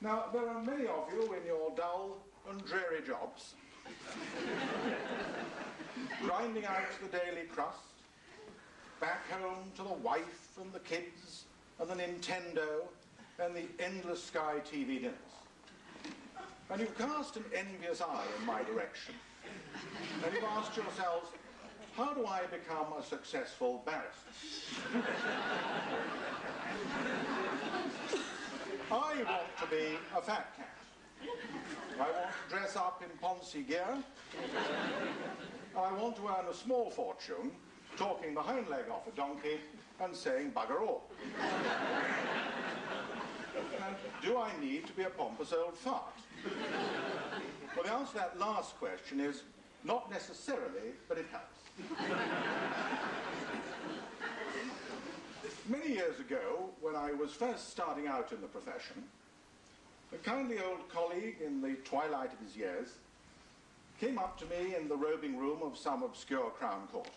Now, there are many of you in your dull and dreary jobs, grinding out the daily crust, back home to the wife and the kids and the Nintendo and the endless Sky TV dinners. And you've cast an envious eye in my direction. And you've asked yourselves, how do I become a successful barrister? I want to be a fat cat. I want to dress up in Ponzi gear. I want to earn a small fortune talking the hind leg off a donkey and saying bugger all. And do I need to be a pompous old fart? Well, the answer to that last question is not necessarily, but it helps. Many years ago, when I was first starting out in the profession, a kindly old colleague in the twilight of his years came up to me in the robing room of some obscure Crown Court,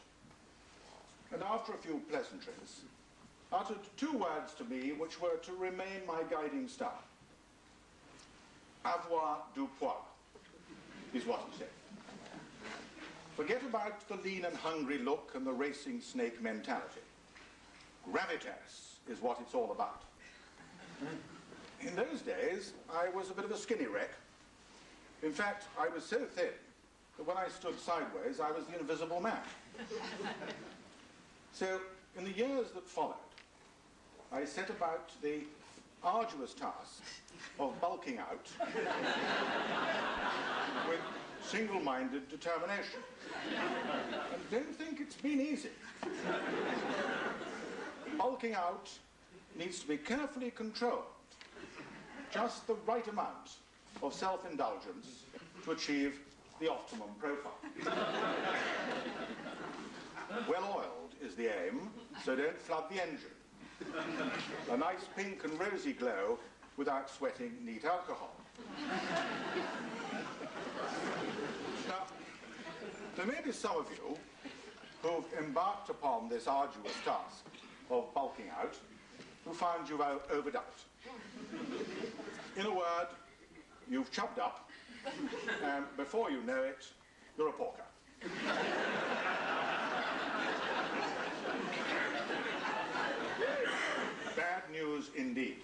and after a few pleasantries, uttered two words to me which were to remain my guiding star. Avoir du poids, is what he said. Forget about the lean and hungry look and the racing snake mentality. Gravitas is what it's all about. In those days, I was a bit of a skinny wreck. In fact, I was so thin that when I stood sideways, I was the invisible man. So, in the years that followed, I set about the arduous task of bulking out with single-minded determination. And don't think it's been easy. Bulking out needs to be carefully controlled, just the right amount of self-indulgence to achieve the optimum profile. Well-oiled is the aim, so don't flood the engine. A nice pink and rosy glow without sweating neat alcohol. Now, there may be some of you who've embarked upon this arduous task of bulking out who find you've overdone it. In a word, you've chubbed up, and before you know it, you're a porker. Bad news indeed.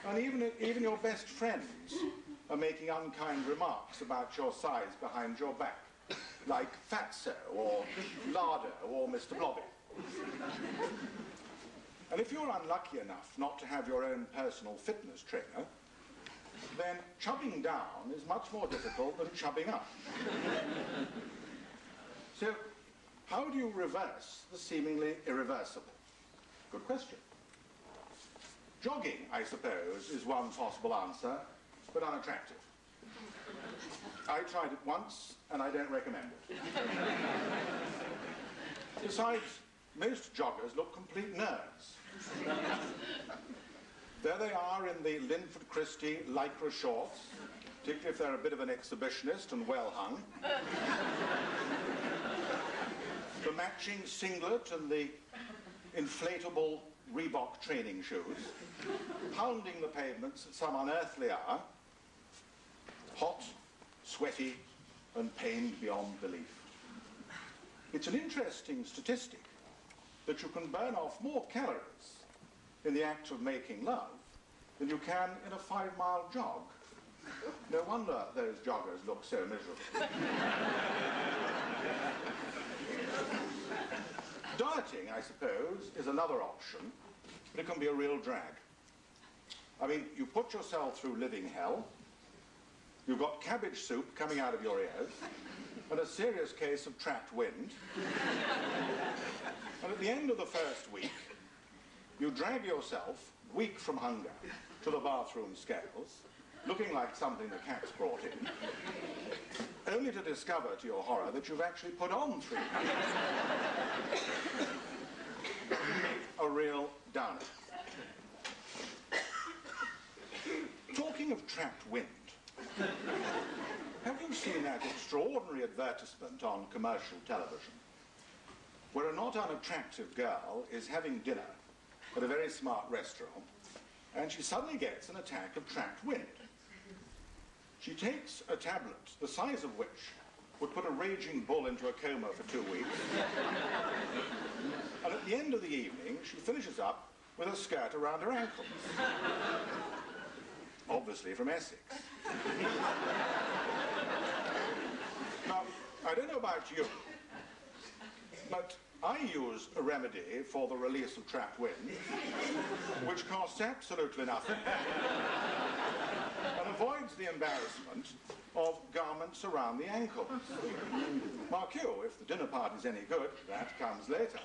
And even your best friends are making unkind remarks about your size behind your back, like Fatso or Lardo or Mr. Blobby. And if you're unlucky enough not to have your own personal fitness trainer, then chubbing down is much more difficult than chubbing up. So, how do you reverse the seemingly irreversible? Good question. Jogging, I suppose, is one possible answer, but unattractive. I tried it once, and I don't recommend it. Besides, most joggers look complete nerds. There they are in the Linford Christie lycra shorts, particularly if they're a bit of an exhibitionist and well hung. The matching singlet and the inflatable Reebok training shoes, pounding the pavements at some unearthly hour, hot, sweaty, and pained beyond belief. It's an interesting statistic that you can burn off more calories in the act of making love than you can in a 5-mile jog. No wonder those joggers look so miserable. Dieting, I suppose, is another option, but it can be a real drag. I mean, you put yourself through living hell, you've got cabbage soup coming out of your ears, and a serious case of trapped wind. And at the end of the first week, you drag yourself, weak from hunger, to the bathroom scales, looking like something the cat's brought in, only to discover, to your horror, that you've actually put on 3 pounds. A real downer. Talking of trapped wind, have you seen that extraordinary advertisement on commercial television where a not unattractive girl is having dinner at a very smart restaurant and she suddenly gets an attack of trapped wind. She takes a tablet, the size of which would put a raging bull into a coma for 2 weeks, and at the end of the evening, she finishes up with a skirt around her ankles. Obviously from Essex. Now, I don't know about you, but I use a remedy for the release of trapped wind, which costs absolutely nothing and avoids the embarrassment of garments around the ankles. Mark you, if the dinner party's any good, that comes later.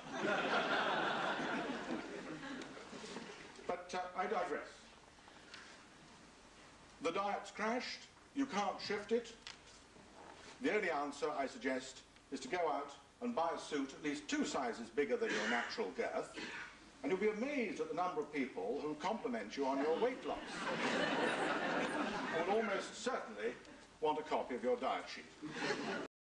But I digress. The diet's crashed, you can't shift it. The only answer, I suggest, is to go out and buy a suit at least 2 sizes bigger than your natural girth, and you'll be amazed at the number of people who compliment you on your weight loss. And will almost certainly want a copy of your diet sheet.